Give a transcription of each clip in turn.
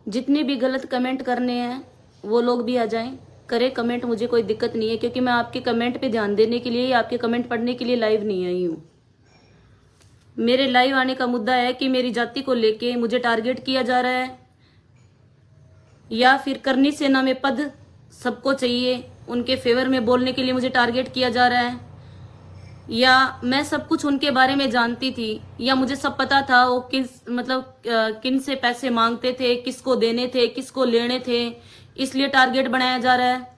जितने भी गलत कमेंट करने हैं वो लोग भी आ जाएं, करें कमेंट, मुझे कोई दिक्कत नहीं है, क्योंकि मैं आपके कमेंट पे ध्यान देने के लिए, आपके कमेंट पढ़ने के लिए लाइव नहीं आई हूँ। मेरे लाइव आने का मुद्दा है कि मेरी जाति को लेके मुझे टारगेट किया जा रहा है, या फिर करनी सेना में पद सबको चाहिए, उनके फेवर में बोलने के लिए मुझे टारगेट किया जा रहा है, या मैं सब कुछ उनके बारे में जानती थी, या मुझे सब पता था वो किन से पैसे मांगते थे, किसको देने थे, किसको लेने थे, इसलिए टारगेट बनाया जा रहा है।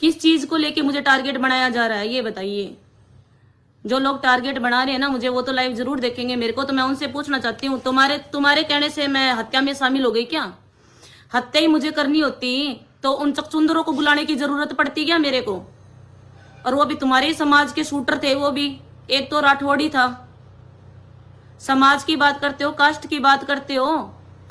किस चीज को लेके मुझे टारगेट बनाया जा रहा है ये बताइए। जो लोग टारगेट बना रहे हैं ना मुझे, वो तो लाइव जरूर देखेंगे मेरे को, तो मैं उनसे पूछना चाहती हूँ, तुम्हारे कहने से मैं हत्या में शामिल हो गई क्या? हत्या ही मुझे करनी होती तो उन चकचुंदरों को बुलाने की जरूरत पड़ती क्या मेरे को? और वो भी तुम्हारे ही समाज के शूटर थे, वो भी एक तो राठौड़ी था। समाज की बात करते हो, कास्ट की बात करते हो,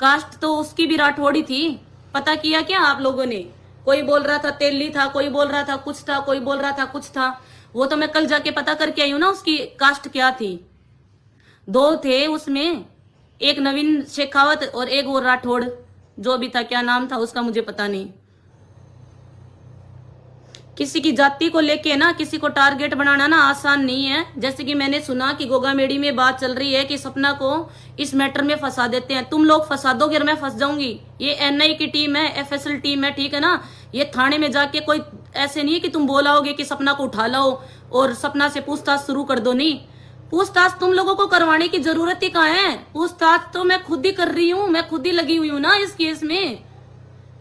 कास्ट तो उसकी भी राठौड़ी थी। पता किया क्या आप लोगों ने? कोई बोल रहा था तेली था, कोई बोल रहा था कुछ था, कोई बोल रहा था कुछ था। वो तो मैं कल जाके पता करके आई हूं ना उसकी कास्ट क्या थी। दो थे उसमें, एक नवीन शेखावत और एक वो राठौड़ जो भी था, क्या नाम था उसका मुझे पता नहीं। किसी की जाति को लेके ना किसी को टारगेट बनाना ना आसान नहीं है। जैसे कि मैंने सुना कि गोगामेड़ी में बात चल रही है कि सपना को इस मैटर में फंसा देते हैं। तुम लोग फंसा दोगे और मैं फंस जाऊंगी। ये एनआई की टीम है, एफएसएल टीम है, ठीक है ना। ये थाने में जाके कोई ऐसे नहीं है कि तुम बोलाओगे कि सपना को उठा लाओ और सपना से पूछताछ शुरू कर दो। नहीं, पूछताछ तुम लोगों को करवाने की जरूरत ही कहाँ है? पूछताछ तो मैं खुद ही कर रही हूँ, मैं खुद ही लगी हुई हूँ ना इस केस में।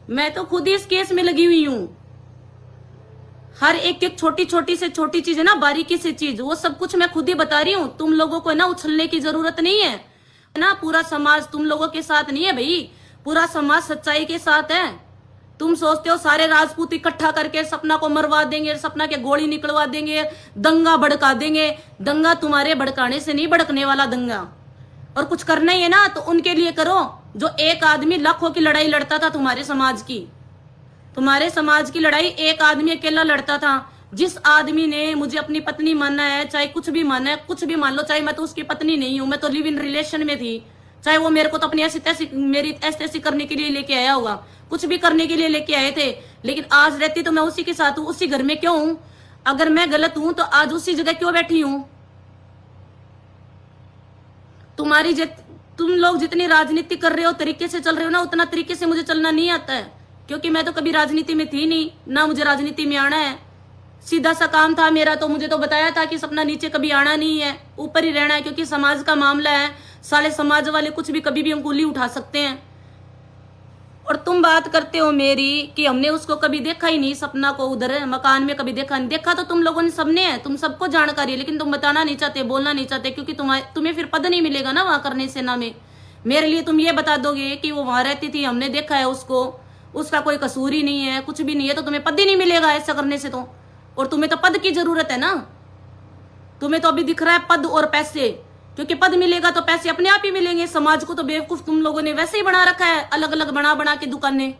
मैं तो खुद ही इस केस में लगी हुई हूँ। हर एक एक छोटी छोटी से छोटी चीज है ना, बारीकी से चीज, वो सब कुछ मैं खुद ही बता रही हूँ। तुम लोगों को ना उछलने की जरूरत नहीं है ना। पूरा समाज तुम लोगों के साथ नहीं है भाई, पूरा समाज सच्चाई के साथ है। तुम सोचते हो सारे राजपूत इकट्ठा करके सपना को मरवा देंगे, सपना के गोली निकलवा देंगे, दंगा भड़का देंगे। दंगा तुम्हारे भड़काने से नहीं भड़कने वाला दंगा। और कुछ करना ही है ना तो उनके लिए करो। जो एक आदमी लाखों की लड़ाई लड़ता था तुम्हारे समाज की, तुम्हारे समाज की लड़ाई एक आदमी अकेला लड़ता था। जिस आदमी ने मुझे अपनी पत्नी माना है, चाहे कुछ भी माना है, कुछ भी मान लो, चाहे मैं तो उसकी पत्नी नहीं हूं, मैं तो लिव इन रिलेशन में थी, चाहे वो मेरे को तो अपनी ऐसी तैसी मेरी ऐसी तैसी करने के लिए लेके आया होगा, कुछ भी करने के लिए लेके आए थे, लेकिन आज रहती तो मैं उसी के साथ हूँ, उसी घर में क्यों हूं? अगर मैं गलत हूं तो आज उसी जगह क्यों बैठी हूं? तुम लोग जितनी राजनीति कर रहे हो, तरीके से चल रहे हो ना, उतना तरीके से मुझे चलना नहीं आता है, क्योंकि मैं तो कभी राजनीति में थी नहीं ना, मुझे राजनीति में आना है। सीधा सा काम था मेरा, तो मुझे तो बताया था कि सपना नीचे कभी आना नहीं है, ऊपर ही रहना है, क्योंकि समाज का मामला है। साले समाज वाले कुछ भी कभी भी अंगुली उठा सकते हैं। और तुम बात करते हो मेरी कि हमने उसको कभी देखा ही नहीं, सपना को उधर मकान में कभी देखा नहीं। देखा तो तुम लोगों ने सबने है, तुम सबको जानकारी है, लेकिन तुम बताना नहीं चाहते, बोलना नहीं चाहते, क्योंकि तुम्हें फिर पद नहीं मिलेगा ना वहां करने सेना में। मेरे लिए तुम ये बता दोगे कि वो वहां रहती थी, हमने देखा है उसको, उसका कोई कसूर ही नहीं है, कुछ भी नहीं है, तो तुम्हें पद ही नहीं मिलेगा ऐसा करने से तो। और तुम्हें तो पद की जरूरत है ना, तुम्हें तो अभी दिख रहा है पद और पैसे, क्योंकि पद मिलेगा तो पैसे अपने आप ही मिलेंगे। समाज को तो बेवकूफ तुम लोगों ने वैसे ही बना रखा है, अलग अलग बना बना के दुकानें।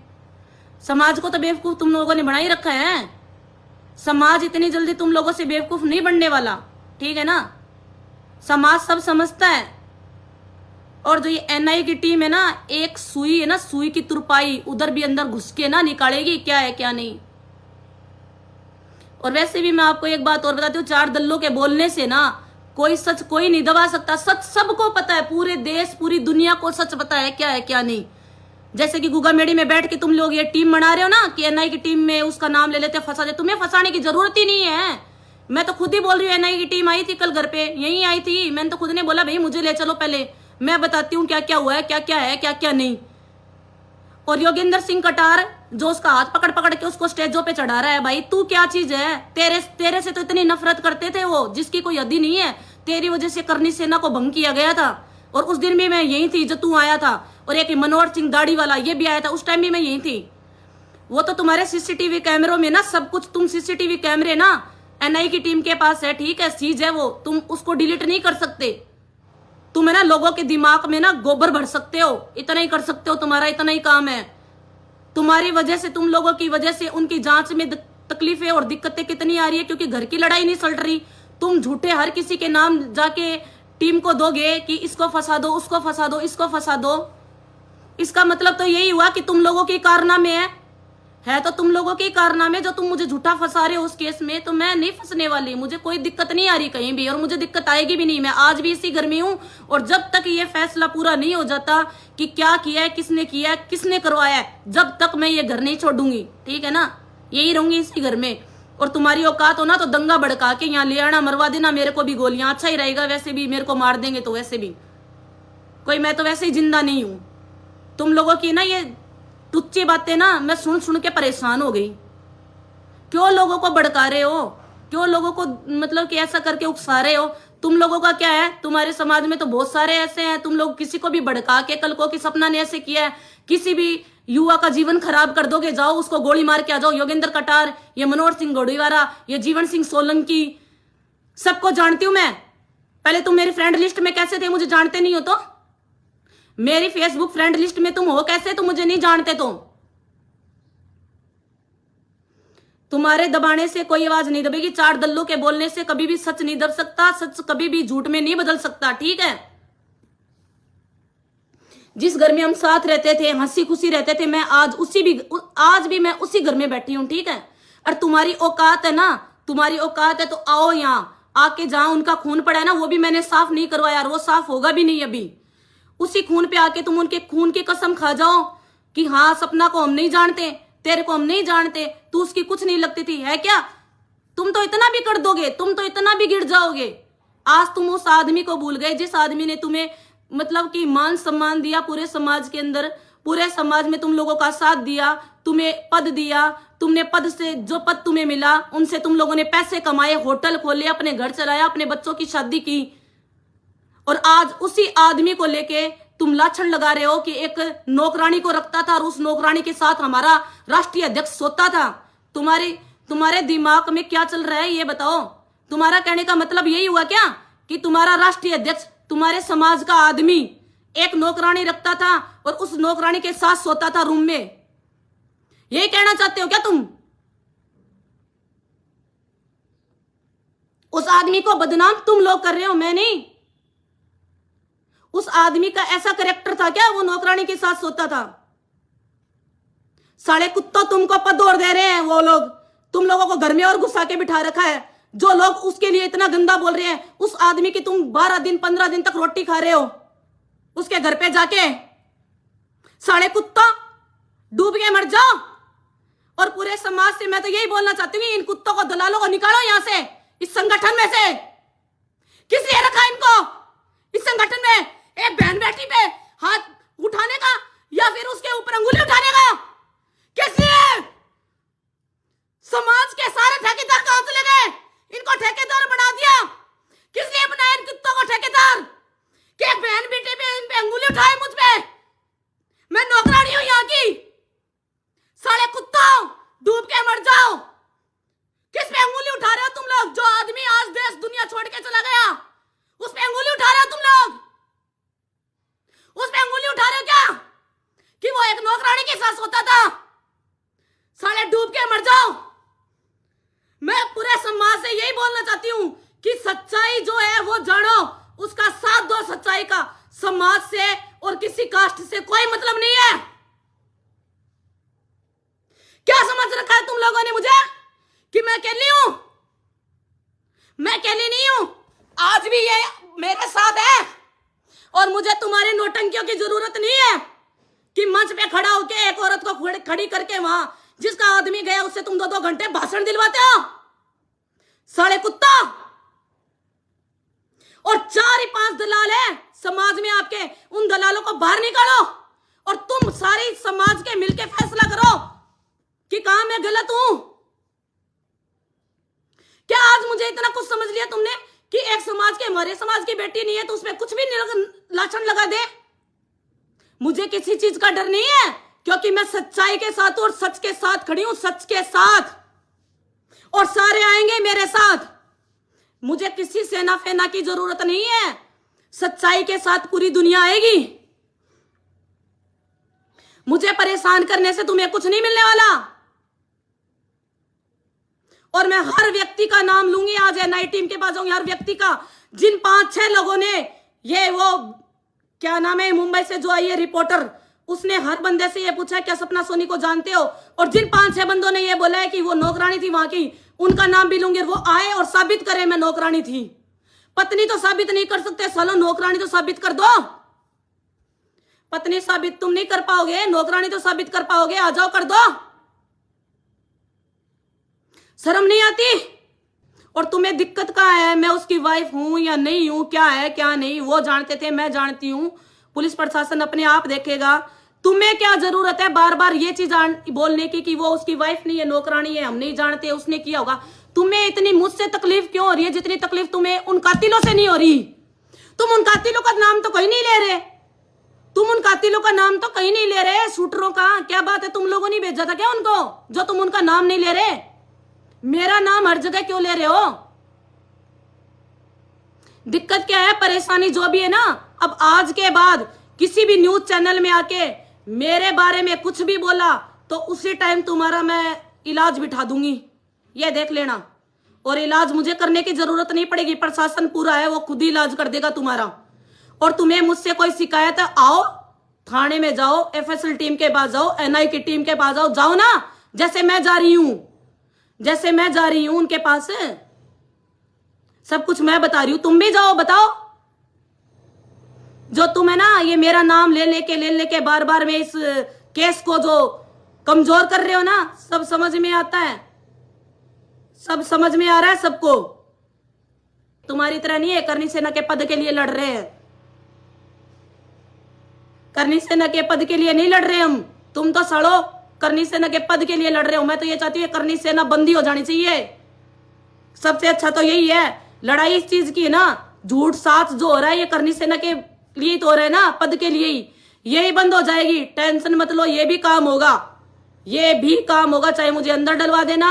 समाज को तो बेवकूफ तुम लोगों ने बना ही रखा है। समाज इतनी जल्दी तुम लोगों से बेवकूफ नहीं बनने वाला, ठीक है ना। समाज सब समझता है। और जो ये एनआई की टीम है ना, एक सुई है ना, सुई की तुरपाई उधर भी अंदर घुस के ना निकालेगी क्या है क्या नहीं। और वैसे भी मैं आपको एक बात और बताती हूँ, चार दल्लों के बोलने से ना कोई सच कोई नहीं दबा सकता। सच सबको पता है, पूरे देश पूरी दुनिया को सच पता है क्या नहीं। जैसे कि गुगामेड़ी में बैठ के तुम लोग ये टीम बना रहे हो ना कि एनआई की टीम में उसका नाम ले लेते, फंसा दे। तुम्हें फंसाने की जरूरत ही नहीं है। मैं तो खुद ही बोल रही हूँ, एनआई की टीम आई थी कल घर पे, यही आई थी। मैंने तो खुद ने बोला भाई मुझे ले चलो, पहले मैं बताती हूँ क्या क्या हुआ है, क्या क्या नहीं। और योगेंद्र सिंह कटार जो उसका हाथ पकड़ पकड़ के उसको स्टेजों पे चढ़ा रहा है, भाई तू क्या चीज है? तेरे से तो इतनी नफरत करते थे वो, जिसकी कोई हद ही नहीं है। तेरी वजह से करनी सेना को भंग किया गया था, और उस दिन भी मैं यही थी जब तू आया था। और एक मनोहर सिंह दाढ़ी वाला ये भी आया था, उस टाइम भी मैं यही थी। वो तो तुम्हारे सीसीटीवी कैमरों में ना सब कुछ, तुम सीसीटीवी कैमरे ना एनआई की टीम के पास है, ठीक है, चीज है वो, तुम उसको डिलीट नहीं कर सकते। तुम है ना लोगों के दिमाग में ना गोबर भर सकते हो, इतना ही कर सकते हो, तुम्हारा इतना ही काम है। तुम्हारी वजह से, तुम लोगों की वजह से उनकी जांच में तकलीफें और दिक्कतें कितनी आ रही है, क्योंकि घर की लड़ाई नहीं चल रही। तुम झूठे हर किसी के नाम जाके टीम को दोगे कि इसको फंसा दो, उसको फंसा दो, इसको फंसा दो। इसका मतलब तो यही हुआ कि तुम लोगों के कारनामे है तो तुम लोगों के कारनामे, जो तुम मुझे झूठा फंसा रहे हो उस केस में। तो मैं नहीं फंसने वाली, मुझे कोई दिक्कत नहीं आ रही कहीं भी, और मुझे दिक्कत आएगी भी नहीं। मैं आज भी इसी घर में हूं, और जब तक ये फैसला पूरा नहीं हो जाता कि क्या किया है, किसने करवाया है, जब तक मैं ये घर नहीं छोड़ूंगी, ठीक है ना। यही रहूंगी इसी घर में। और तुम्हारी औकात हो ना तो दंगा भड़का के यहाँ ले आना, मरवा देना मेरे को भी गोलियां, अच्छा ही रहेगा। वैसे भी मेरे को मार देंगे तो वैसे भी कोई, मैं तो वैसे ही जिंदा नहीं हूं। तुम लोगों की ना ये टुच्ची बातें ना मैं सुन सुन के परेशान हो गई। क्यों लोगों को भड़का रहे हो, क्यों लोगों को मतलब कि ऐसा करके उकसा रहे हो। तुम लोगों का क्या है, तुम्हारे समाज में तो बहुत सारे ऐसे हैं, तुम लोग किसी को भी भड़का के, कल को कि सपना ने ऐसे किया है, किसी भी युवा का जीवन खराब कर दोगे, जाओ उसको गोली मार के आ जाओ। योगेंद्र कटार, ये मनोहर सिंह गोड़ीवारा, ये जीवन सिंह सोलंकी, सबको जानती हूं मैं। पहले तुम मेरी फ्रेंड लिस्ट में कैसे थे, मुझे जानते नहीं हो तो? मेरी फेसबुक फ्रेंड लिस्ट में तुम हो कैसे, तुम मुझे नहीं जानते तो? तुम्हारे दबाने से कोई आवाज नहीं दबेगी, चार दल्लों के बोलने से कभी भी सच नहीं दब सकता, सच कभी भी झूठ में नहीं बदल सकता, ठीक है। जिस घर में हम साथ रहते थे, हंसी खुशी रहते थे, मैं आज भी मैं उसी घर में बैठी हूं, ठीक है। और तुम्हारी औकात है ना, तुम्हारी औकात है तो आओ यहाँ आके, जहां उनका खून पड़ा है ना वो भी मैंने साफ नहीं करवाया, और वो साफ होगा भी नहीं अभी। उसी खून पे आके तुम उनके खून की कसम खा जाओ कि हाँ सपना को हम नहीं जानते, तेरे को हम नहीं जानते, तू उसकी कुछ नहीं लगती थी, है क्या? तुम तो इतना भी कर दोगे, तुम तो इतना भी गिर जाओगे। आज तुम उस आदमी को भूल गए जिस आदमी ने तुम्हें मतलब कि मान सम्मान दिया पूरे समाज के अंदर, पूरे समाज में तुम लोगों का साथ दिया, तुम्हें पद दिया, तुमने पद से जो पद तुम्हें मिला उनसे तुम लोगों ने पैसे कमाए, होटल खोले, अपने घर चलाया, अपने बच्चों की शादी की। और आज उसी आदमी को लेके तुम लाछन लगा रहे हो कि एक नौकरानी को रखता था और उस नौकरानी के साथ हमारा राष्ट्रीय अध्यक्ष सोता था। तुम्हारे दिमाग में क्या चल रहा है ये बताओ? तुम्हारा कहने का मतलब यही हुआ क्या कि तुम्हारा राष्ट्रीय अध्यक्ष, तुम्हारे समाज का आदमी एक नौकरानी रखता था और उस नौकरानी के साथ सोता था रूम में? यही कहना चाहते हो क्या तुम? उस आदमी को बदनाम तुम लोग कर रहे हो, मैं नहीं। उस आदमी का ऐसा कैरेक्टर था क्या, वो नौकरानी के साथ सोता था? साले कुत्तों, तुमको पद और दे रहे हैं वो लोग, तुम लोगों को घर में और घुसा के बिठा रखा है। जो लोग उसके लिए इतना गंदा बोल रहे हैं, उस आदमी की तुम 12 दिन 15 दिन तक रोटी खा रहे हो उसके घर पे जाके। साले कुत्ता, डूब के मर जाओ। और पूरे समाज से मैं तो यही बोलना चाहती हूँ, इन कुत्तों को, दलालों को निकालो यहां से, इस संगठन में से। किस लिए रखा इनको इस संगठन में? एक बहन बेटी पे हाथ उठाने का या फिर उसके ऊपर अंगुली उठाने का? किस लिए? समाज के सारे ठेकेदार कहां चले गए? इनको ठेकेदार बना दिया। किस लिए बनाया इन कुत्तों को ठेकेदार? कि बहन बेटी पे इन पे अंगुली उठाए मुझ पे? मैं नौकरानी हूं यहाँ की। साले कुत्तों, डूब के मर जाओ। किस पे अंगुली उठा रहे हो तुम लोग? जो आदमी आज देश दुनिया छोड़ के चला गया, उस पे अंगुली उठा रहे हो तुम लोग? उस पे अंगुली उठा रहे हो क्या कि वो एक नौकरानी के साथ सोता था? साले डूब के मर जाओ। मैं पूरे समाज से यही बोलना चाहती हूं कि सच्चाई जो है वो जानो, उसका साथ दो सच्चाई का। समाज से और किसी कास्ट से कोई मतलब नहीं है। क्या समझ रखा है तुम लोगों ने मुझे कि मैं अकेली हूं? मैं अकेली नहीं हूं, आज भी ये मेरे साथ है। और मुझे तुम्हारी नौटंकियों की जरूरत नहीं है कि मंच पे खड़ा होके एक औरत को खड़ी करके वहां जिसका आदमी गया उससे तुम 2-2 घंटे भाषण दिलवाते हो। साले कुत्ता। और 4-5 दलाल है समाज में आपके, उन दलालों को बाहर निकालो और तुम सारी समाज के मिलके फैसला करो कि कहां मैं गलत हूं। क्या आज मुझे इतना कुछ समझ लिया तुमने कि एक समाज के, हमारे समाज की बेटी नहीं है तो उसमें कुछ भी लाछन लगा दे? मुझे किसी चीज का डर नहीं है, क्योंकि मैं सच्चाई के साथ और सच के साथ खड़ी हूं, सच के साथ। और सारे आएंगे मेरे साथ। मुझे किसी सेना फेना की जरूरत नहीं है, सच्चाई के साथ पूरी दुनिया आएगी। मुझे परेशान करने से तुम्हें कुछ नहीं मिलने वाला। और मैं हर व्यक्ति का नाम लूंगी, आज एनआई टीम के पास जाऊंगी, हर व्यक्ति का, जिन 5-6 लोगों ने ये वो क्या नाम है मुंबई से जो आई है रिपोर्टर, उसने हर बंदे से ये पूछा क्या सपना सोनी को जानते हो, और जिन 5-6 बंदों ने ये बोला है कि वो नौकरानी थी वहां की, उनका नाम भी लूंगी, वो आए और साबित करे मैं नौकरानी थी। पत्नी तो साबित नहीं कर सकते, सालो नौकरानी तो साबित कर दो। पत्नी साबित तुम नहीं कर पाओगे, नौकरानी तो साबित कर पाओगे, आ जाओ कर दो। शर्म नहीं आती? और तुम्हें दिक्कत कहाँ है? मैं उसकी वाइफ हूं या नहीं हूं, क्या है क्या नहीं, वो जानते थे, मैं जानती हूं, पुलिस प्रशासन अपने आप देखेगा। तुम्हें क्या जरूरत है बार बार ये चीज बोलने की कि वो उसकी वाइफ नहीं है, नौकरानी है, हम नहीं जानते, उसने किया होगा। तुम्हें इतनी मुझसे तकलीफ क्यों हो रही है जितनी तकलीफ तुम्हें उन कातिलों से नहीं हो रही? तुम उन कातिलों का नाम तो कहीं नहीं ले रहे, तुम उन कातिलों का नाम तो कहीं नहीं ले रहे, शूटरों का। क्या बात है, तुम लोगों ने भेजा था क्या उनको, जो तुम उनका नाम नहीं ले रहे? मेरा नाम हर जगह क्यों ले रहे हो? दिक्कत क्या है, परेशानी जो भी है ना, अब आज के बाद किसी भी न्यूज चैनल में आके मेरे बारे में कुछ भी बोला तो उसी टाइम तुम्हारा मैं इलाज बिठा दूंगी, ये देख लेना। और इलाज मुझे करने की जरूरत नहीं पड़ेगी, प्रशासन पूरा है, वो खुद ही इलाज कर देगा तुम्हारा। और तुम्हें मुझसे कोई शिकायत है, आओ थाने में जाओ, एफएसएल टीम के पास जाओ, एनआई की टीम के पास जाओ, जाओ ना, जैसे मैं जा रही हूं, जैसे मैं जा रही हूं उनके पास, सब कुछ मैं बता रही हूं, तुम भी जाओ, बताओ। जो तुम है ना ये मेरा नाम ले लेके बार बार में इस केस को जो कमजोर कर रहे हो ना, सब समझ में आता है, सब समझ में आ रहा है सबको। तुम्हारी तरह नहीं है करनी सेना के पद के लिए लड़ रहे हैं, करनी सेना के पद के लिए नहीं लड़ रहे हम। तुम तो सड़ो करनी सेना के पद के लिए लड़ रहे हो। मैं तो ये चाहती हूँ करनी सेना बंदी हो जानी चाहिए, सबसे अच्छा तो यही है। लड़ाई इस चीज की है ना, झूठ साथ जो हो रहा है ये करनी सेना के लिए तो हो रहा है ना, पद के लिए ही, यही बंद हो जाएगी, टेंशन मत लो, ये भी काम होगा, ये भी काम होगा। चाहे मुझे अंदर डलवा देना,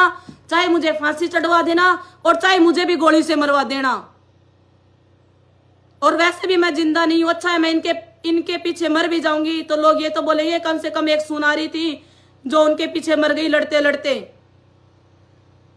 चाहे मुझे फांसी चढ़वा देना, और चाहे मुझे भी गोली से मरवा देना। और वैसे भी मैं जिंदा नहीं हूं, अच्छा है मैं इनके पीछे मर भी जाऊंगी तो लोग ये तो बोलेंगे कम से कम एक सुनारी थी जो उनके पीछे मर गई लड़ते लड़ते।